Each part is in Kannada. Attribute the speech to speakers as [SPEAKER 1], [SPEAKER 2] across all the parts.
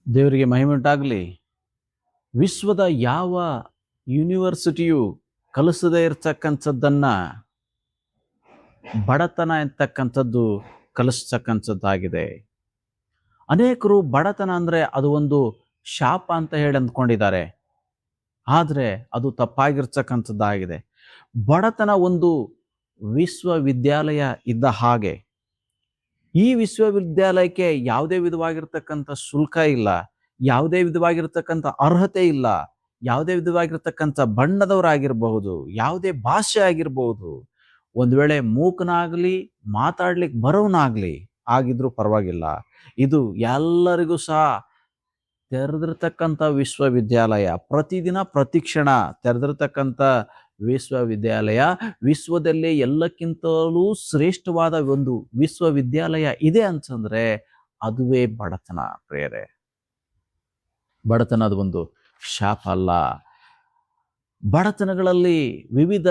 [SPEAKER 1] ದೇವರಿಗೆ ಮಹಿಮೆ ಉಂಟಾಗಲಿ. ವಿಶ್ವದ ಯಾವ ಯೂನಿವರ್ಸಿಟಿಯು ಕಲಿಸದೇ ಇರ್ತಕ್ಕಂಥದ್ದನ್ನ ಬಡತನ ಎಂತಕ್ಕಂಥದ್ದು ಕಲಿಸ್ತಕ್ಕಂಥದ್ದಾಗಿದೆ. ಅನೇಕರು ಬಡತನ ಅಂದ್ರೆ ಅದು ಒಂದು ಶಾಪ ಅಂತ ಹೇಳಿ ಅಂದ್ಕೊಂಡಿದ್ದಾರೆ. ಆದರೆ ಅದು ತಪ್ಪಾಗಿರ್ತಕ್ಕಂಥದ್ದಾಗಿದೆ. ಬಡತನ ಒಂದು ವಿಶ್ವವಿದ್ಯಾಲಯ ಇದ್ದ ಹಾಗೆ. ಈ ವಿಶ್ವವಿದ್ಯಾಲಯಕ್ಕೆ ಯಾವುದೇ ವಿಧವಾಗಿರ್ತಕ್ಕಂಥ ಶುಲ್ಕ ಇಲ್ಲ, ಯಾವುದೇ ವಿಧವಾಗಿರ್ತಕ್ಕಂಥ ಅರ್ಹತೆ ಇಲ್ಲ, ಯಾವುದೇ ವಿಧವಾಗಿರ್ತಕ್ಕಂಥ ಬಣ್ಣದವರಾಗಿರಬಹುದು, ಯಾವುದೇ ಭಾಷೆ ಆಗಿರಬಹುದು. ಒಂದು ವೇಳೆ ಮೂಕನಾಗ್ಲಿ, ಮಾತಾಡ್ಲಿಕ್ಕೆ ಬರೋನಾಗ್ಲಿ ಆಗಿದ್ರೂ ಪರವಾಗಿಲ್ಲ. ಇದು ಎಲ್ಲರಿಗೂ ಸಹ ತೆರೆದಿರ್ತಕ್ಕಂಥ ವಿಶ್ವವಿದ್ಯಾಲಯ. ಪ್ರತಿದಿನ ಪ್ರತಿಕ್ಷಣ ತೆರೆದಿರ್ತಕ್ಕಂಥ ವಿಶ್ವವಿದ್ಯಾಲಯ. ವಿಶ್ವದಲ್ಲೇ ಎಲ್ಲಕ್ಕಿಂತಲೂ ಶ್ರೇಷ್ಠವಾದ ಒಂದು ವಿಶ್ವವಿದ್ಯಾಲಯ ಇದೆ ಅಂತಂದ್ರೆ ಅದುವೇ ಬಡತನ ಪ್ರಿಯರೇ. ಬಡತನ ಅದು ಒಂದು ಶಾಪ ಅಲ್ಲ. ಬಡತನಗಳಲ್ಲಿ ವಿವಿಧ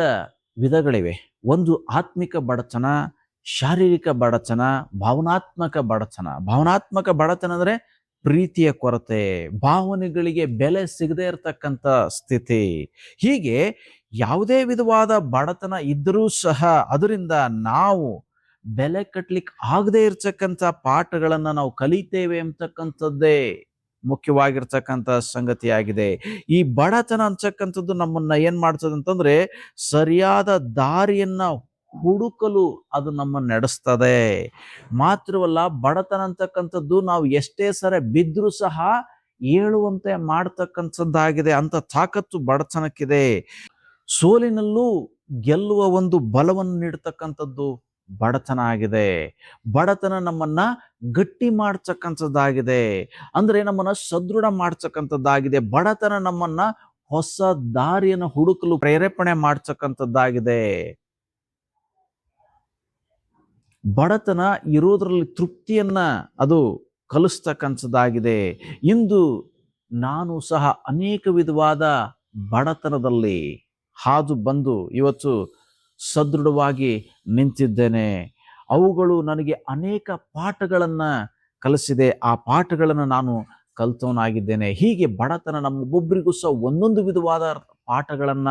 [SPEAKER 1] ವಿಧಗಳಿವೆ. ಒಂದು ಆತ್ಮಿಕ ಬಡತನ, ಶಾರೀರಿಕ ಬಡತನ, ಭಾವನಾತ್ಮಕ ಬಡತನ. ಭಾವನಾತ್ಮಕ ಬಡತನ ಅಂದ್ರೆ ಪ್ರೀತಿಯ ಕೊರತೆ, ಭಾವನೆಗಳಿಗೆ ಬೆಲೆ ಸಿಗದೇ ಇರತಕ್ಕಂಥ ಸ್ಥಿತಿ. ಹೀಗೆ ಯಾವುದೇ ವಿಧವಾದ ಬಡತನ ಇದ್ದರೂ ಸಹ ಅದರಿಂದ ನಾವು ಬೆಲೆ ಕಟ್ಟಲಿಕ್ಕೆ ಆಗದೆ ಇರ್ತಕ್ಕಂಥ ಪಾಠಗಳನ್ನ ನಾವು ಕಲಿತೇವೆ ಅಂತಕ್ಕಂಥದ್ದೇ ಮುಖ್ಯವಾಗಿರ್ತಕ್ಕಂಥ ಸಂಗತಿಯಾಗಿದೆ. ಈ ಬಡತನ ಅಂತಕ್ಕಂಥದ್ದು ನಮ್ಮನ್ನ ಏನ್ ಮಾಡ್ತದೆ ಅಂತಂದ್ರೆ ಸರಿಯಾದ ದಾರಿಯನ್ನ ಹುಡುಕಲು ಅದು ನಮ್ಮನ್ನು ನಡೆಸ್ತದೆ. ಮಾತ್ರವಲ್ಲ, ಬಡತನ ಅಂತಕ್ಕಂಥದ್ದು ನಾವು ಎಷ್ಟೇ ಸರ ಬಿದ್ರೂ ಸಹ ಏಳುವಂತೆ ಮಾಡ್ತಕ್ಕಂಥದ್ದಾಗಿದೆ. ಅಂತ ತಾಕತ್ತು ಬಡತನಕ್ಕಿದೆ. ಸೋಲಿನಲ್ಲೂ ಗೆಲ್ಲುವ ಒಂದು ಬಲವನ್ನು ನೀಡತಕ್ಕಂಥದ್ದು ಬಡತನ ಆಗಿದೆ. ಬಡತನ ನಮ್ಮನ್ನ ಗಟ್ಟಿ ಮಾಡ್ತಕ್ಕಂಥದ್ದಾಗಿದೆ, ಅಂದ್ರೆ ನಮ್ಮನ್ನ ಸದೃಢ ಮಾಡ್ತಕ್ಕಂಥದ್ದಾಗಿದೆ. ಬಡತನ ನಮ್ಮನ್ನ ಹೊಸ ದಾರಿಯನ್ನು ಹುಡುಕಲು ಪ್ರೇರೇಪಣೆ ಮಾಡ್ತಕ್ಕಂಥದ್ದಾಗಿದೆ. ಬಡತನ ಇರೋದ್ರಲ್ಲಿ ತೃಪ್ತಿಯನ್ನ ಅದು ಕಲಿಸ್ತಕ್ಕಂಥದ್ದಾಗಿದೆ. ಇಂದು ನಾನು ಸಹ ಅನೇಕ ವಿಧವಾದ ಬಡತನದಲ್ಲಿ ಹಾದು ಬಂದು ಇವತ್ತು ಸದೃಢವಾಗಿ ನಿಂತಿದ್ದೇನೆ. ಅವುಗಳು ನನಗೆ ಅನೇಕ ಪಾಠಗಳನ್ನ ಕಲಿಸಿದೆ. ಆ ಪಾಠಗಳನ್ನು ನಾನು ಕಲಿತವನಾಗಿದ್ದೇನೆ. ಹೀಗೆ ಬಡತನ ನಮ್ಮೊಬ್ಬರಿಗೂ ಸಹ ಒಂದೊಂದು ವಿಧವಾದ ಪಾಠಗಳನ್ನ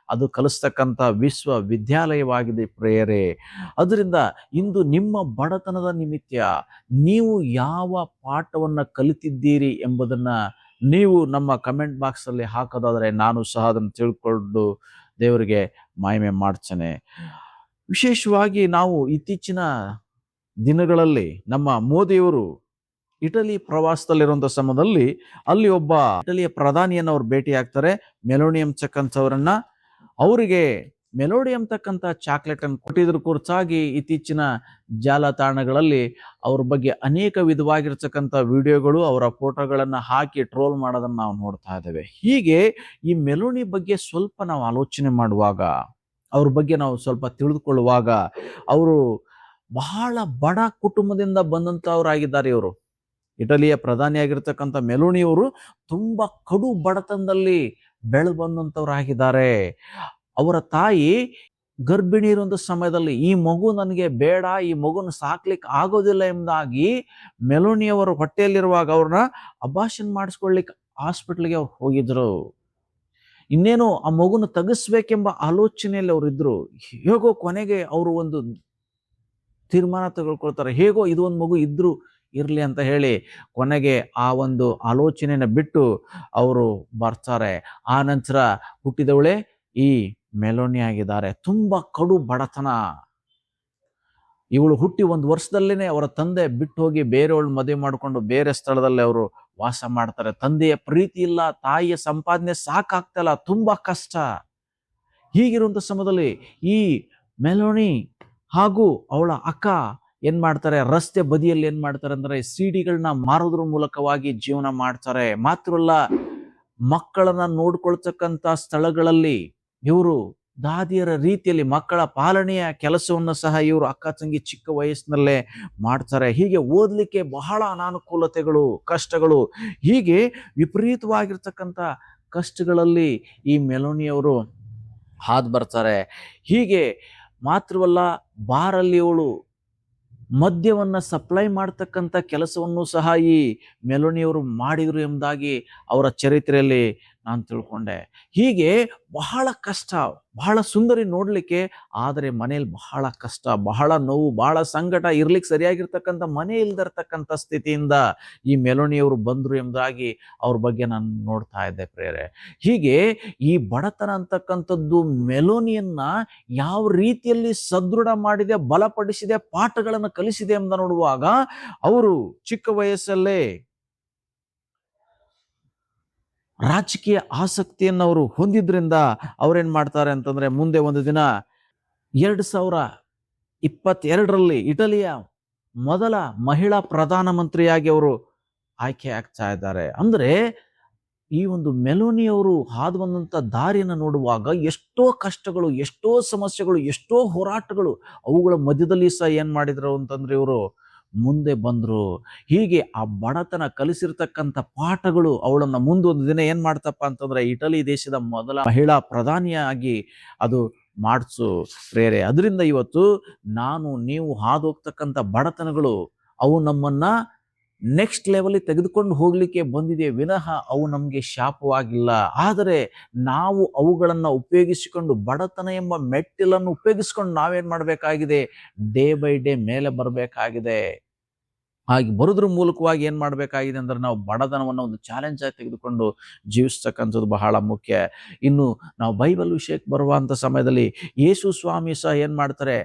[SPEAKER 1] ಅದು ಕಲಿಸ್ತಕ್ಕಂಥ ವಿಶ್ವವಿದ್ಯಾಲಯವಾಗಿದೆ ಪ್ರಿಯರೇ. ಅದರಿಂದ ಇಂದು ನಿಮ್ಮ ಬಡತನದ ನಿಮಿತ್ತ ನೀವು ಯಾವ ಪಾಠವನ್ನ ಕಲಿತಿದ್ದೀರಿ ಎಂಬುದನ್ನ ನೀವು ನಮ್ಮ ಕಮೆಂಟ್ ಬಾಕ್ಸ್ ಅಲ್ಲಿ ಹಾಕೋದಾದ್ರೆ ನಾನು ಸಹ ಅದನ್ನು ತಿಳ್ಕೊಂಡು ದೇವರಿಗೆ ಮಹಿಮೆ ಮಾಡ್ತೇನೆ. ವಿಶೇಷವಾಗಿ ನಾವು ಇತ್ತೀಚಿನ ದಿನಗಳಲ್ಲಿ ನಮ್ಮ ಮೋದಿಯವರು ಇಟಲಿ ಪ್ರವಾಸದಲ್ಲಿರುವಂಥ ಸಮಯದಲ್ಲಿ ಅಲ್ಲಿ ಒಬ್ಬ ಇಟಲಿಯ ಪ್ರಧಾನಿಯನ್ನು ಅವ್ರು ಭೇಟಿ ಆಗ್ತಾರೆ, ಮೆಲೋನಿ ಎಂಬತಕ್ಕಂಥವ್ರನ್ನ. ಅವರಿಗೆ ಮೆಲೋಡಿ ಎಂಬತಕ್ಕಂಥ ಚಾಕ್ಲೇಟ್ ಅನ್ನು ಕೊಟ್ಟಿದ್ರ ಕುರಿತಾಗಿ ಇತ್ತೀಚಿನ ಜಾಲತಾಣಗಳಲ್ಲಿ ಅವ್ರ ಬಗ್ಗೆ ಅನೇಕ ವಿಧವಾಗಿರ್ತಕ್ಕಂಥ ವಿಡಿಯೋಗಳು, ಅವರ ಫೋಟೋಗಳನ್ನ ಹಾಕಿ ಟ್ರೋಲ್ ಮಾಡೋದನ್ನ ನಾವು ನೋಡ್ತಾ ಇದ್ದೇವೆ. ಹೀಗೆ ಈ ಮೆಲೋನಿ ಬಗ್ಗೆ ಸ್ವಲ್ಪ ನಾವು ಆಲೋಚನೆ ಮಾಡುವಾಗ, ಅವ್ರ ಬಗ್ಗೆ ನಾವು ಸ್ವಲ್ಪ ತಿಳಿದುಕೊಳ್ಳುವಾಗ, ಅವರು ಬಹಳ ಬಡ ಕುಟುಂಬದಿಂದ ಬಂದಂತವರಾಗಿದ್ದಾರೆ. ಇವರು ಇಟಲಿಯ ಪ್ರಧಾನಿಯಾಗಿರ್ತಕ್ಕಂಥ ಮೆಲೋನಿಯವರು ತುಂಬಾ ಕಡು ಬಡತನದಲ್ಲಿ ಬೆಳೆದು ಬಂದಂತವರಾಗಿದ್ದಾರೆ. ಅವರ ತಾಯಿ ಗರ್ಭಿಣಿ ಇರುವಂತ ಸಮಯದಲ್ಲಿ ಈ ಮಗು ನನಗೆ ಬೇಡ, ಈ ಮಗುನ ಸಾಕ್ಲಿಕ್ಕೆ ಆಗೋದಿಲ್ಲ ಎಂಬುದಾಗಿ ಮೆಲೋನಿಯವರ ಹೊಟ್ಟೆಯಲ್ಲಿರುವಾಗ ಅವ್ರನ್ನ ಅಬಾರ್ಷನ್ ಮಾಡಿಸ್ಕೊಳ್ಲಿಕ್ಕೆ ಹಾಸ್ಪಿಟ್ಲ್ಗೆ ಅವ್ರು ಹೋಗಿದ್ರು. ಇನ್ನೇನು ಆ ಮಗುನ ತೆಗೆಸ್ಬೇಕೆಂಬ ಆಲೋಚನೆಯಲ್ಲಿ ಅವರು ಇದ್ರು. ಹೇಗೋ ಕೊನೆಗೆ ಅವರು ಒಂದು ತೀರ್ಮಾನ ತೆಗೆದುಕೊಳ್ತಾರೆ. ಹೇಗೋ ಇದು ಒಂದು ಮಗು ಇದ್ರು ಇರ್ಲಿ ಅಂತ ಹೇಳಿ ಕೊನೆಗೆ ಆ ಒಂದು ಆಲೋಚನೆಯನ್ನ ಬಿಟ್ಟು ಅವರು ಬರ್ತಾರೆ. ಆ ನಂತರ ಹುಟ್ಟಿದವಳೆ ಈ ಮೆಲೋನಿ ಆಗಿದ್ದಾರೆ. ತುಂಬಾ ಕಡು ಬಡತನ. ಇವಳು ಹುಟ್ಟಿ 1 ವರ್ಷದಲ್ಲೇನೆ ಅವರ ತಂದೆ ಬಿಟ್ಟು ಹೋಗಿ ಬೇರೆಯವಳು ಮದುವೆ ಮಾಡಿಕೊಂಡು ಬೇರೆ ಸ್ಥಳದಲ್ಲಿ ಅವರು ವಾಸ ಮಾಡ್ತಾರೆ. ತಂದೆಯ ಪ್ರೀತಿ ಇಲ್ಲ, ತಾಯಿಯ ಸಂಪಾದನೆ ಸಾಕಾಗ್ತಲ್ಲ, ತುಂಬಾ ಕಷ್ಟ. ಹೀಗಿರುವಂತ ಸಮಯದಲ್ಲಿ ಈ ಮೆಲೋನಿ ಹಾಗೂ ಅವಳ ಅಕ್ಕ ಏನ್ ಮಾಡ್ತಾರೆ, ರಸ್ತೆ ಬದಿಯಲ್ಲಿ ಏನ್ ಮಾಡ್ತಾರೆ ಅಂದ್ರೆ ಸಿಡಿಗಳನ್ನ ಮಾರೋದ್ರ ಮೂಲಕವಾಗಿ ಜೀವನ ಮಾಡ್ತಾರೆ. ಮಾತ್ರವಲ್ಲ, ಮಕ್ಕಳನ್ನ ನೋಡ್ಕೊಳ್ತಕ್ಕಂಥ ಸ್ಥಳಗಳಲ್ಲಿ ಇವರು ದಾದಿಯರ ರೀತಿಯಲ್ಲಿ ಮಕ್ಕಳ ಪಾಲನೆಯ ಕೆಲಸವನ್ನು ಸಹ ಇವರು ಅಕ್ಕ ತಂಗಿ ಚಿಕ್ಕ ವಯಸ್ಸಿನಲ್ಲೇ ಮಾಡ್ತಾರೆ. ಹೀಗೆ ಓದ್ಲಿಕ್ಕೆ ಬಹಳ ಅನಾನುಕೂಲತೆಗಳು, ಕಷ್ಟಗಳು, ಹೀಗೆ ವಿಪರೀತವಾಗಿರ್ತಕ್ಕಂಥ ಕಷ್ಟಗಳಲ್ಲಿ ಈ ಮೆಲೋನಿಯವರು ಹಾದು ಬರ್ತಾರೆ. ಹೀಗೆ ಮಾತ್ರವಲ್ಲ, ಬಾರಲ್ಲಿ ಅವಳು ಮದ್ಯವನ್ನ ಸಪ್ಲೈ ಮಾಡ್ತಕ್ಕಂಥ ಕೆಲಸವನ್ನು ಸಹ ಈ ಮೆಲೋನಿಯವರು ಮಾಡಿದ್ರು ಎಂಬುದಾಗಿ ಅವರ ಚರಿತ್ರೆಯಲ್ಲಿ ನಾನು ತಿಳ್ಕೊಂಡೆ. ಹೀಗೆ ಬಹಳ ಕಷ್ಟ, ಬಹಳ ಸುಂದರಿ ನೋಡ್ಲಿಕ್ಕೆ, ಆದರೆ ಮನೇಲಿ ಬಹಳ ಕಷ್ಟ, ಬಹಳ ನೋವು, ಬಹಳ ಸಂಕಟ, ಇರ್ಲಿಕ್ಕೆ ಸರಿಯಾಗಿರ್ತಕ್ಕಂಥ ಮನೆ ಇಲ್ದಿರ್ತಕ್ಕಂಥ ಸ್ಥಿತಿಯಿಂದ ಈ ಮೆಲೋನಿಯವರು ಬಂದ್ರು ಎಂಬುದಾಗಿ ಅವ್ರ ಬಗ್ಗೆ ನಾನು ನೋಡ್ತಾ ಇದ್ದೆ ಪ್ರೇರೆ. ಹೀಗೆ ಈ ಬಡತನ ಅಂತಕ್ಕಂಥದ್ದು ಮೆಲೋನಿಯನ್ನ ಯಾವ ರೀತಿಯಲ್ಲಿ ಸದೃಢ ಮಾಡಿದೆ, ಬಲಪಡಿಸಿದೆ, ಪಾಠಗಳನ್ನು ಕಲಿಸಿದೆ ಎಂಬ ನೋಡುವಾಗ, ಅವರು ಚಿಕ್ಕ ವಯಸ್ಸಲ್ಲೇ ರಾಜಕೀಯ ಆಸಕ್ತಿಯನ್ನು ಅವರು ಹೊಂದಿದ್ರಿಂದ ಅವ್ರೇನ್ ಮಾಡ್ತಾರೆ ಅಂತಂದ್ರೆ, ಮುಂದೆ ಒಂದು ದಿನ 2022ರಲ್ಲಿ ಇಟಲಿಯ ಮೊದಲ ಮಹಿಳಾ ಪ್ರಧಾನಮಂತ್ರಿಯಾಗಿ ಅವರು ಆಯ್ಕೆ ಆಗ್ತಾ ಇದ್ದಾರೆ. ಅಂದ್ರೆ ಈ ಒಂದು ಮೆಲೋನಿ ಅವರು ಹಾದು ಬಂದಂತ ದಾರಿಯನ್ನು ನೋಡುವಾಗ ಎಷ್ಟೋ ಕಷ್ಟಗಳು, ಎಷ್ಟೋ ಸಮಸ್ಯೆಗಳು, ಎಷ್ಟೋ ಹೋರಾಟಗಳು, ಅವುಗಳ ಮಧ್ಯದಲ್ಲಿ ಸಹ ಏನ್ ಮಾಡಿದ್ರು ಅಂತಂದ್ರೆ ಇವರು ಮುಂದೆ ಬಂದ್ರು. ಹೀಗೆ ಆ ಬಡತನ ಕಲಿಸಿರ್ತಕ್ಕಂಥ ಪಾಠಗಳು ಅವಳನ್ನ ಮುಂದೊಂದು ದಿನ ಏನ್ ಮಾಡ್ತಪ್ಪ ಅಂತಂದ್ರೆ, ಇಟಲಿ ದೇಶದ ಮೊದಲ ಮಹಿಳಾ ಪ್ರಧಾನಿಯಾಗಿ ಅದು ಮಾಡಿಸು ಪ್ರೇರೆ. ಅದರಿಂದ ಇವತ್ತು ನಾನು ನೀವು ಹಾದು ಹೋಗ್ತಕ್ಕಂಥ ಬಡತನಗಳು ಅವು ನಮ್ಮನ್ನ ನೆಕ್ಸ್ಟ್ ಲೆವೆಲ್ ತೆಗೆದುಕೊಂಡು ಹೋಗ್ಲಿಕ್ಕೆ ಬಂದಿದೆ ವಿನಃ ಅವು ನಮಗೆ ಶಾಪವಾಗಿಲ್ಲ. ಆದರೆ ನಾವು ಅವುಗಳನ್ನ ಉಪಯೋಗಿಸಿಕೊಂಡು, ಬಡತನ ಎಂಬ ಮೆಟ್ಟಿಲನ್ನು ಉಪಯೋಗಿಸಿಕೊಂಡು ನಾವೇನ್ ಮಾಡಬೇಕಾಗಿದೆ, ಡೇ ಬೈ ಡೇ ಮೇಲೆ ಬರಬೇಕಾಗಿದೆ. ಹಾಗೆ ಬರೋದ್ರ ಮೂಲಕವಾಗಿ ಏನ್ ಮಾಡಬೇಕಾಗಿದೆ ಅಂದ್ರೆ, ನಾವು ಬಡತನವನ್ನು ಒಂದು ಚಾಲೆಂಜ್ ಆಗಿ ತೆಗೆದುಕೊಂಡು ಜೀವಿಸ್ತಕ್ಕಂಥದ್ದು ಬಹಳ ಮುಖ್ಯ. ಇನ್ನು ನಾವು ಬೈಬಲ್ ವಿಷಯಕ್ಕೆ ಬರುವಂತ ಸಮಯದಲ್ಲಿ ಯೇಸು ಸ್ವಾಮಿ ಸಹ ಏನ್ ಮಾಡ್ತಾರೆ,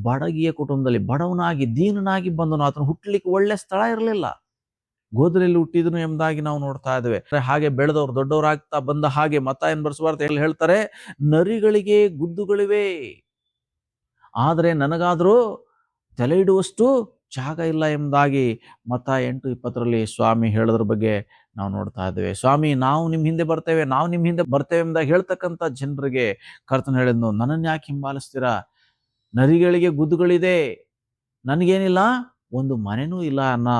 [SPEAKER 1] ಬಡಗಿಯ ಕುಟುಂಬದಲ್ಲಿ ಬಡವನಾಗಿ ದೀನನಾಗಿ ಬಂದನು. ಆತನು ಹುಟ್ಟಲಿಕ್ಕೆ ಒಳ್ಳೆ ಸ್ಥಳ ಇರಲಿಲ್ಲ, ಗೋದಲಿಯಲ್ಲಿ ಹುಟ್ಟಿದನು ಎಂಬುದಾಗಿ ನಾವು ನೋಡ್ತಾ ಇದ್ದೇವೆ. ಹಾಗೆ ಬೆಳೆದವರು ದೊಡ್ಡವರಾಗ್ತಾ ಬಂದ ಹಾಗೆ ಮತ್ತಾಯನ ಬರೆಸುವಾರ್ತೆ ಹೇಳ್ತಾರೆ, ನರಿಗಳಿಗೆ ಗುದ್ದುಗಳಿವೆ, ಆದರೆ ನನಗಾದರೂ ತಲೆ ಇಡುವಷ್ಟು ಜಾಗ ಇಲ್ಲ ಎಂಬುದಾಗಿ ಮತ್ತಾಯ 8:20ರಲ್ಲಿ ಸ್ವಾಮಿ ಹೇಳೋದ್ರ ಬಗ್ಗೆ ನಾವು ನೋಡ್ತಾ ಇದ್ದೇವೆ. ಸ್ವಾಮಿ ನಾವು ನಿಮ್ಮ ಹಿಂದೆ ಬರ್ತೇವೆ, ನಾವು ನಿಮ್ಮ ಹಿಂದೆ ಬರ್ತೇವೆ ಎಂಬುದಾಗಿ ಹೇಳ್ತಕ್ಕಂಥ ಜನರಿಗೆ ಕರ್ತನು ಹೇಳಿದ್ನು, ನನ್ನನ್ನು ಯಾಕೆ ಹಿಂಬಾಲಿಸ್ತೀರಾ, ನರಿಗಳಿಗೆ ಗುದ್ದುಗಳಿದೆ, ನನಗೇನಿಲ್ಲ, ಒಂದು ಮನೆನೂ ಇಲ್ಲ ಅನ್ನೋ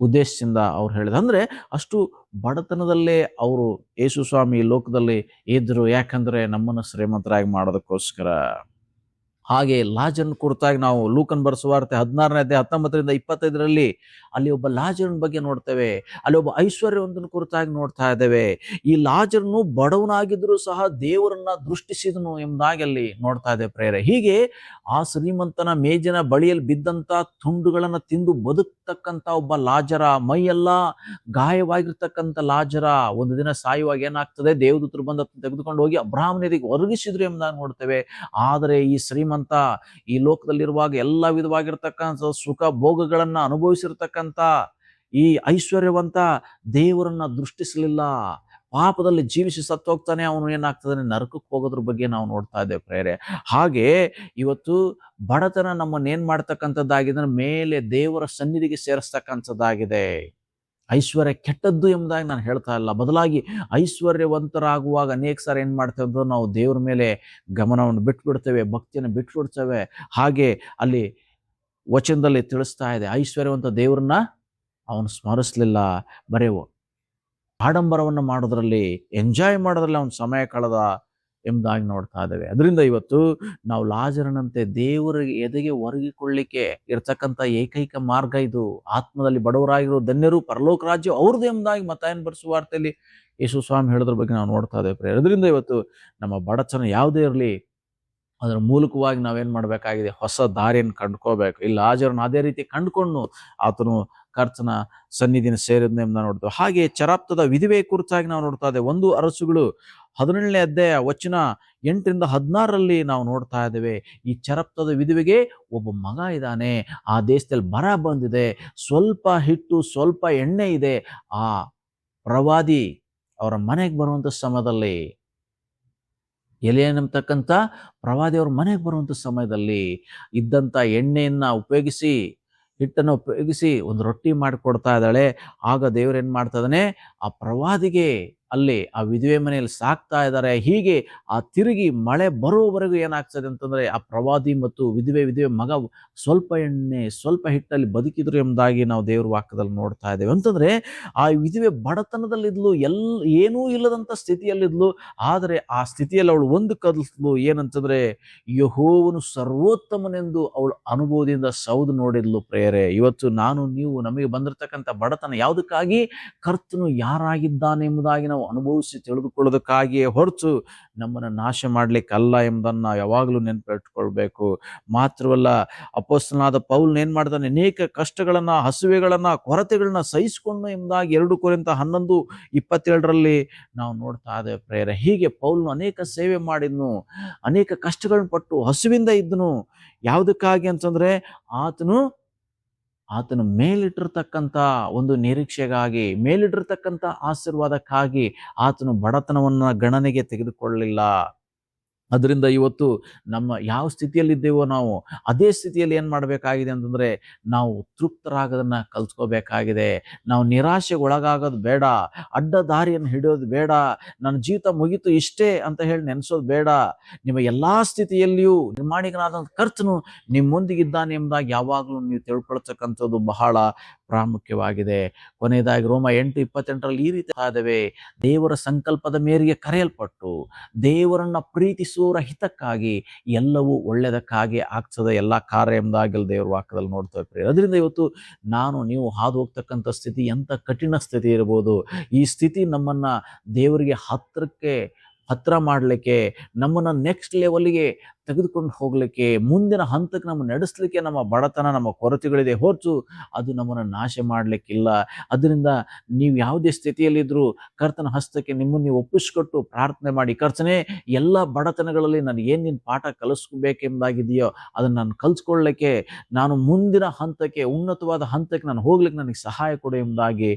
[SPEAKER 1] ಉದ್ದೇಶದಿಂದ ಅವ್ರು ಹೇಳಿದ. ಅಂದ್ರೆ ಅಷ್ಟು ಬಡತನದಲ್ಲೇ ಅವರು ಯೇಸು ಸ್ವಾಮಿ ಲೋಕದಲ್ಲಿ ಇದ್ರು. ಯಾಕಂದ್ರೆ ನಮ್ಮನ್ನು ಶ್ರೀಮಂತರಾಗಿ ಮಾಡೋದಕ್ಕೋಸ್ಕರ. ಹಾಗೆ ಲಾಜರನ ಕುರಿತಾಗಿ ನಾವು ಲೂಕನ್ ಬರೆಸುವಾರ್ತೆ 16ನೇ ಅಧ್ಯಾಯ 19-25ರಲ್ಲಿ ಅಲ್ಲಿ ಒಬ್ಬ ಲಾಜರನ ಬಗ್ಗೆ ನೋಡ್ತೇವೆ. ಅಲ್ಲಿ ಒಬ್ಬ ಐಶ್ವರ್ಯವಂತನ ಕುರಿತಾಗಿ ನೋಡ್ತಾ ಇದ್ದೇವೆ. ಈ ಲಾಜರನು ಬಡವನಾಗಿದ್ರು ಸಹ ದೇವರನ್ನ ದೃಷ್ಟಿಸಿದನು ಎಂಬುದಾಗಿ ಅಲ್ಲಿ ನೋಡ್ತಾ ಇದ್ದೇವೆ ಪ್ರೇರೆ. ಹೀಗೆ ಆ ಶ್ರೀಮಂತನ ಮೇಜಿನ ಬಳಿಯಲ್ಲಿ ಬಿದ್ದಂತ ತುಂಡುಗಳನ್ನ ತಿಂದು ಬದುಕ್ತಕ್ಕಂತ ಒಬ್ಬ ಲಾಜರ, ಮೈಯೆಲ್ಲ ಗಾಯವಾಗಿರ್ತಕ್ಕಂಥ ಲಾಜರ ಒಂದು ದಿನ ಸಾಯುವಾಗ ಏನಾಗ್ತದೆ, ದೇವದೂತರು ಬಂದು ತೆಗೆದುಕೊಂಡು ಹೋಗಿ ಅಬ್ರಹಾಮನಿಗೆ ಒರಗಿಸಿದ್ರು ಎಂಬುದಾಗಿ ನೋಡ್ತೇವೆ. ಆದರೆ ಈ ಶ್ರೀಮಂತ ಈ ಲೋಕದಲ್ಲಿರುವಾಗ ಎಲ್ಲ ವಿಧವಾಗಿರ್ತಕ್ಕಂಥ ಸುಖ ಭೋಗಗಳನ್ನ ಅನುಭವಿಸಿರ್ತಕ್ಕಂಥ ಈ ಐಶ್ವರ್ಯವಂತ ದೇವರನ್ನ ದೃಷ್ಟಿಸಲಿಲ್ಲ, ಪಾಪದಲ್ಲಿ ಜೀವಿಸಿ ಸತ್ತು ಹೋಗ್ತಾನೆ. ಅವನು ಏನಾಗ್ತದಾನೆ, ನರಕಕ್ಕೆ ಹೋಗೋದ್ರ ಬಗ್ಗೆ ನಾವು ನೋಡ್ತಾ ಇದ್ದೇವೆ ಪ್ರೇರೆ. ಹಾಗೆ ಇವತ್ತು ಬಡತನ ನಮ್ಮನ್ನ ಏನ್ ಮಾಡ್ತಕ್ಕಂಥದ್ದಾಗಿದೆ, ಮೇಲೆ ದೇವರ ಸನ್ನಿಧಿಗೆ ಸೇರಿಸ್ತಕ್ಕಂಥದ್ದಾಗಿದೆ. ಐಶ್ವರ್ಯ ಕೆಟ್ಟದ್ದು ಎಂಬುದಾಗಿ ನಾನು ಹೇಳ್ತಾ ಇಲ್ಲ, ಬದಲಾಗಿ ಐಶ್ವರ್ಯವಂತರಾಗುವಾಗ ಅನೇಕ ಸಾರಿ ಏನ್ ಮಾಡ್ತೇವೆ ಅಂದ್ರೆ, ನಾವು ದೇವರ ಮೇಲೆ ಗಮನವನ್ನು ಬಿಟ್ಬಿಡ್ತೇವೆ, ಭಕ್ತಿಯನ್ನು ಬಿಟ್ಬಿಡ್ತೇವೆ. ಹಾಗೆ ಅಲ್ಲಿ ವಚನದಲ್ಲಿ ತಿಳಿಸ್ತಾ ಇದೆ, ಐಶ್ವರ್ಯವಂತ ದೇವರನ್ನ ಅವನು ಸ್ಮರಿಸ್ಲಿಲ್ಲ, ಬರೇ ಆಡಂಬರವನ್ನು ಮಾಡೋದ್ರಲ್ಲಿ, ಎಂಜಾಯ್ ಮಾಡೋದ್ರಲ್ಲಿ ಅವನು ಸಮಯ ಕಳೆದ ಎಂಬುದಾಗಿ ನೋಡ್ತಾ ಇದ್ದೇವೆ. ಅದರಿಂದ ಇವತ್ತು ನಾವು ಲಾಜರನಂತೆ ದೇವರಿಗೆ ಎದೆಗೆ ಒರಗಿಕೊಳ್ಳಿಕ್ಕೆ ಇರ್ತಕ್ಕಂಥ ಏಕೈಕ ಮಾರ್ಗ ಇದು. ಆತ್ಮದಲ್ಲಿ ಬಡವರಾಗಿರೋ ಧನ್ಯರು, ಪರಲೋಕ ರಾಜ್ಯ ಅವ್ರದ್ದು ಎಂಬುದಾಗಿ ಮತ್ತಾಯನ ಬರೆಸುವಾರ್ತೆಯಲ್ಲಿ ಯೇಸು ಸ್ವಾಮಿ ಹೇಳೋದ್ರ ಬಗ್ಗೆ ನಾವು ನೋಡ್ತಾ ಇದ್ದೇವೆ. ಅದರಿಂದ ಇವತ್ತು ನಮ್ಮ ಬಡತನ ಯಾವುದೇ ಇರಲಿ, ಅದರ ಮೂಲಕವಾಗಿ ನಾವೇನ್ ಮಾಡ್ಬೇಕಾಗಿದೆ, ಹೊಸ ದಾರಿಯನ್ನು ಕಂಡುಕೋಬೇಕು. ಇಲ್ಲಿ ಲಾಜರನ ಅದೇ ರೀತಿ ಕಂಡುಕೊಂಡು ಆತನು ಕರ್ತನ ಸನ್ನಿಧಿನ ಸೇರಿದ್ನ ಎಂಬ ನೋಡ್ತೇವೆ. ಹಾಗೆ ಚರಾಪ್ತದ ವಿಧವೆ ಕುರಿತಾಗಿ ನಾವು ನೋಡ್ತಾ ಇದ್ದೇವೆ. 1 ಅರಸುಗಳು 17ನೇ ಅಧ್ಯಾಯ ವಚನ 8-16ರಲ್ಲಿ ನಾವು ನೋಡ್ತಾ ಇದ್ದೇವೆ. ಈ ಚರಪ್ತದ ವಿಧವೆಗೆ ಒಬ್ಬ ಮಗ ಇದ್ದಾನೆ, ಆ ದೇಶದಲ್ಲಿ ಬರ ಬಂದಿದೆ, ಸ್ವಲ್ಪ ಹಿಟ್ಟು ಸ್ವಲ್ಪ ಎಣ್ಣೆ ಇದೆ. ಆ ಪ್ರವಾದಿ ಅವರ ಮನೆಗೆ ಬರುವಂತ ಸಮಯದಲ್ಲಿ, ಎಲೆಯನ್ನತಕ್ಕಂಥ ಪ್ರವಾದಿ ಅವ್ರ ಮನೆಗೆ ಬರುವಂತ ಸಮಯದಲ್ಲಿ ಇದ್ದಂತ ಎಣ್ಣೆಯನ್ನ ಉಪಯೋಗಿಸಿ, ಹಿಟ್ಟನ್ನು ಉಪಯೋಗಿಸಿ ಒಂದು ರೊಟ್ಟಿ ಮಾಡಿಕೊಡ್ತಾ ಇದ್ದಾಳೆ. ಆಗ ದೇವ್ರು ಏನ್ ಮಾಡ್ತಾ ಇದ್ದಾನೆ, ಆ ಪ್ರವಾದಿಗೆ ಅಲ್ಲಿ ಆ ವಿಧವೆ ಮನೆಯಲ್ಲಿ ಸಾಕ್ತಾ ಇದ್ದಾರೆ. ಹೀಗೆ ಆ ತಿರುಗಿ ಮಳೆ ಬರುವವರೆಗೂ ಏನಾಗ್ತದೆ ಅಂತಂದ್ರೆ ಆ ಪ್ರವಾದಿ ಮತ್ತು ವಿಧವೆ ಮಗ ಸ್ವಲ್ಪ ಎಣ್ಣೆ ಸ್ವಲ್ಪ ಹಿಟ್ಟಲ್ಲಿ ಬದುಕಿದ್ರು ಎಂಬುದಾಗಿ ನಾವು ದೇವ್ರ ವಾಕ್ಯದಲ್ಲಿ ನೋಡ್ತಾ ಇದ್ದೇವೆ. ಅಂತಂದ್ರೆ ಆ ವಿಧವೆ ಬಡತನದಲ್ಲಿದ್ಲು, ಏನೂ ಇಲ್ಲದಂತ ಸ್ಥಿತಿಯಲ್ಲಿದ್ಲು. ಆದರೆ ಆ ಸ್ಥಿತಿಯಲ್ಲಿ ಅವಳು ಒಂದು ಕಲಿಸ್ಲು, ಏನಂತಂದ್ರೆ ಯೆಹೋವನು ಸರ್ವೋತ್ತಮನೆಂದು ಅವಳು ಅನುಭವದಿಂದ ಸೌದು ನೋಡಿದ್ಲು. ಪ್ರೇಯರೇ, ಇವತ್ತು ನಾನು ನೀವು ನಮಗೆ ಬಂದಿರತಕ್ಕಂಥ ಬಡತನ ಯಾವುದಕ್ಕಾಗಿ? ಕರ್ತನು ಯಾರಾಗಿದ್ದಾನೆ ಎಂಬುದಾಗಿ ನಾವು ಅನುಭವಿಸಿ ತಿಳಿದುಕೊಳ್ಳೋದಕ್ಕಾಗಿಯೇ ಹೊರತು ನಮ್ಮನ್ನು ನಾಶ ಮಾಡ್ಲಿಕ್ಕಲ್ಲ ಎಂಬುದನ್ನು ಯಾವಾಗಲೂ ನೆನಪಿಟ್ಕೊಳ್ಬೇಕು. ಮಾತ್ರವಲ್ಲ, ಅಪೊಸ್ತಲನಾದ ಪೌಲ್ ಏನ್ ಮಾಡ್ತಾನೆ? ಅನೇಕ ಕಷ್ಟಗಳನ್ನ, ಹಸುವೆಗಳನ್ನ, ಕೊರತೆಗಳನ್ನ ಸಹಿಸಿಕೊಂಡು ಎಂಬುದಾಗಿ 2 ಕೊರಿಂಥ 11:27 ನಾವು ನೋಡ್ತಾ ಇದ್ದೇವೆ ಪ್ರೇಯರೇ. ಹೀಗೆ ಪೌಲ್ನು ಅನೇಕ ಸೇವೆ ಮಾಡಿದ್ನು, ಅನೇಕ ಕಷ್ಟಗಳನ್ನ ಪಟ್ಟು ಹಸುವಿಂದ ಇದ್ದನು. ಯಾವುದಕ್ಕಾಗಿ ಅಂತಂದ್ರೆ ಆತನು ಮೇಲಿಟ್ಟಿರ್ತಕ್ಕಂಥ ಒಂದು ನಿರೀಕ್ಷೆಗಾಗಿ, ಮೇಲಿಟ್ಟಿರ್ತಕ್ಕಂಥ ಆಶೀರ್ವಾದಕ್ಕಾಗಿ ಆತನು ಬಡತನವನ್ನ ಗಣನೆಗೆ ತೆಗೆದುಕೊಳ್ಳಲಿಲ್ಲ. ಅದರಿಂದ ಇವತ್ತು ನಮ್ಮ ಯಾವ ಸ್ಥಿತಿಯಲ್ಲಿದ್ದೇವೋ ನಾವು ಅದೇ ಸ್ಥಿತಿಯಲ್ಲಿ ಏನು ಮಾಡಬೇಕಾಗಿದೆ ಅಂತಂದರೆ ನಾವು ತೃಪ್ತರಾಗೋದನ್ನು ಕಲ್ತ್ಕೋಬೇಕಾಗಿದೆ. ನಾವು ನಿರಾಶೆಗೆ ಒಳಗಾಗೋದು ಬೇಡ, ಅಡ್ಡ ದಾರಿಯನ್ನು ಹಿಡಿಯೋದು ಬೇಡ, ನನ್ನ ಜೀವಿತ ಮುಗೀತು ಇಷ್ಟೇ ಅಂತ ಹೇಳಿ ನೆನೆಸೋದು ಬೇಡ. ನಿಮ್ಮ ಎಲ್ಲ ಸ್ಥಿತಿಯಲ್ಲಿಯೂ ನಿರ್ಮಾಣಿಕನಾದ ಕರ್ತನು ನಿಮ್ಮೊಂದಿಗಿದ್ದಾನೆ ಎಂಬುದಾಗಿ ಯಾವಾಗಲೂ ನೀವು ತಿಳ್ಕೊಳ್ತಕ್ಕಂಥದ್ದು ಬಹಳ ಪ್ರಾಮುಖ್ಯವಾಗಿದೆ. ಕೊನೆಯದಾಗಿ ರೋಮ 8:28 ಈ ರೀತಿ ಇದ್ದೇವೆ: ದೇವರ ಸಂಕಲ್ಪದ ಮೇರೆಗೆ ಕರೆಯಲ್ಪಟ್ಟು ದೇವರನ್ನ ಪ್ರೀತಿಸುವವರ ಹಿತಕ್ಕಾಗಿ ಎಲ್ಲವೂ ಒಳ್ಳೆಯದಕ್ಕಾಗಿ ಆಗ್ತದೆ ಎಲ್ಲ ಕಾರ್ಯ ಎಂಬುದಾಗಿ ದೇವರ ವಾಕ್ಯದಲ್ಲಿ ನೋಡ್ತೇವೆ. ಅದರಿಂದ ಇವತ್ತು ನಾನು ನೀವು ಹಾದು ಹೋಗ್ತಕ್ಕಂಥ ಸ್ಥಿತಿ ಎಂಥ ಕಠಿಣ ಸ್ಥಿತಿ ಇರ್ಬೋದು, ಈ ಸ್ಥಿತಿ ನಮ್ಮನ್ನ ದೇವರಿಗೆ ಹತ್ರ ಮಾಡಲಿಕ್ಕೆ, ನಮ್ಮನ್ನ ನೆಕ್ಸ್ಟ್ ಲೆವೆಲ್ಗೆ ತೆಗೆದುಕೊಂಡು ಹೋಗ್ಲಿಕ್ಕೆ, ಮುಂದಿನ ಹಂತಕ್ಕೆ ನಮ್ಮ ನಡೆಸಲಿಕ್ಕೆ ನಮ್ಮ ಬಡತನ, ನಮ್ಮ ಕೊರತೆಗಳಿದೆ ಹೊರತು ಅದು ನಮ್ಮನ್ನು ನಾಶ ಮಾಡಲಿಕ್ಕಿಲ್ಲ. ಅದರಿಂದ ನೀವು ಯಾವುದೇ ಸ್ಥಿತಿಯಲ್ಲಿದ್ದರೂ ಕರ್ತನ ಹಸ್ತಕ್ಕೆ ನಿಮ್ಮನ್ನು ನೀವು ಒಪ್ಪಿಸ್ಕೊಟ್ಟು ಪ್ರಾರ್ಥನೆ ಮಾಡಿ, ಕರ್ತನೇ ಎಲ್ಲ ಬಡತನಗಳಲ್ಲಿ ನನಗೆ ಏನು ನಿನ್ನ ಪಾಠ ಕಲಿಸ್ಬೇಕೆಂಬುದಾಗಿದೆಯೋ ಅದನ್ನು ನಾನು ಕಲಿಸ್ಕೊಳ್ಳಲಿಕ್ಕೆ, ನಾನು ಮುಂದಿನ ಹಂತಕ್ಕೆ, ಉನ್ನತವಾದ ಹಂತಕ್ಕೆ ನಾನು ಹೋಗ್ಲಿಕ್ಕೆ ನನಗೆ ಸಹಾಯ ಕೊಡು ಎಂಬುದಾಗಿ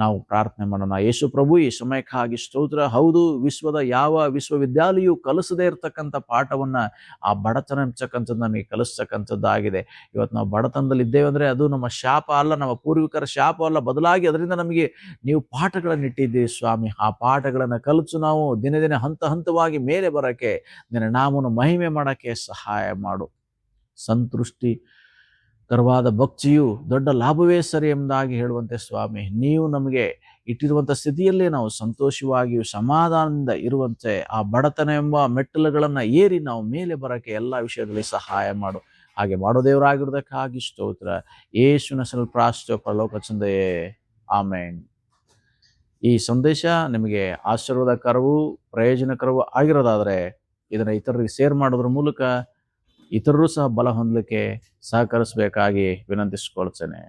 [SPEAKER 1] ನಾವು ಪ್ರಾರ್ಥನೆ ಮಾಡೋಣ. ಯೇಸು ಪ್ರಭು ಈ ಸಮಯಕ್ಕಾಗಿ ಸ್ತೋತ್ರ. ಹೌದು, ವಿಶ್ವದ ಯಾವ ವಿಶ್ವವಿದ್ಯಾಲಯವು ಕಲಿಸದೇ ಇರತಕ್ಕಂಥ ಪಾಠವನ್ನ ಆ ಬಡತನ ಅಂತಕ್ಕಂಥದ್ದು ನಮಗೆ ಕಲಿಸ್ತಕ್ಕಂಥದ್ದಾಗಿದೆ. ಇವತ್ತು ನಾವು ಬಡತನದಲ್ಲಿ ಇದ್ದೇವೆ ಅಂದರೆ ಅದು ನಮ್ಮ ಶಾಪ ಅಲ್ಲ, ನಮ್ಮ ಪೂರ್ವಿಕರ ಶಾಪ ಅಲ್ಲ, ಬದಲಾಗಿ ಅದರಿಂದ ನಮಗೆ ನೀವು ಪಾಠಗಳನ್ನು ಇಟ್ಟಿದ್ದೀವಿ ಸ್ವಾಮಿ. ಆ ಪಾಠಗಳನ್ನು ಕಲಿತು ನಾವು ದಿನ ದಿನ ಹಂತವಾಗಿ ಮೇಲೆ ಬರೋಕ್ಕೆ, ನಿನ್ನ ನಾಮವನ್ನು ಮಹಿಮೆ ಮಾಡೋಕ್ಕೆ ಸಹಾಯ ಮಾಡು. ಸಂತೃಷ್ಟಿಕರವಾದ ಭಕ್ತಿಯು ದೊಡ್ಡ ಲಾಭವೇ ಸರಿ ಎಂಬುದಾಗಿ ಹೇಳುವಂತೆ ಸ್ವಾಮಿ, ನೀವು ನಮಗೆ ಇಟ್ಟಿರುವಂಥ ಸ್ಥಿತಿಯಲ್ಲೇ ನಾವು ಸಂತೋಷವಾಗಿಯೂ ಸಮಾಧಾನದಿಂದ ಇರುವಂತೆ ಆ ಬಡತನ ಎಂಬ ಮೆಟ್ಟಲುಗಳನ್ನು ಏರಿ ನಾವು ಮೇಲೆ ಬರೋಕ್ಕೆ ಎಲ್ಲ ವಿಷಯದಲ್ಲಿ ಸಹಾಯ ಮಾಡು. ಹಾಗೆ ಮಾಡೋ ದೇವರಾಗಿರೋದಕ್ಕಾಗಿ ಸ್ತೋತ್ರ. ಯೇಸುವಿನ ಹೆಸರಲ್ಲಿ ಪ್ರಾರ್ಥಿಸುತ್ತೇವೆ ಪರಲೋಕ ತಂದೆಯೇ, ಆಮೆನ್. ಈ ಸಂದೇಶ ನಿಮಗೆ ಆಶೀರ್ವಾದಕರವೂ ಪ್ರಯೋಜನಕರವೂ ಆಗಿರೋದಾದರೆ ಇದನ್ನು ಇತರರಿಗೆ ಶೇರ್ ಮಾಡೋದ್ರ ಮೂಲಕ ಇತರರು ಸಹ ಬಲ ಹೊಂದಲಿಕ್ಕೆ ಸಹಕರಿಸಬೇಕಾಗಿ ವಿನಂತಿಸಿಕೊಳ್ತೇನೆ.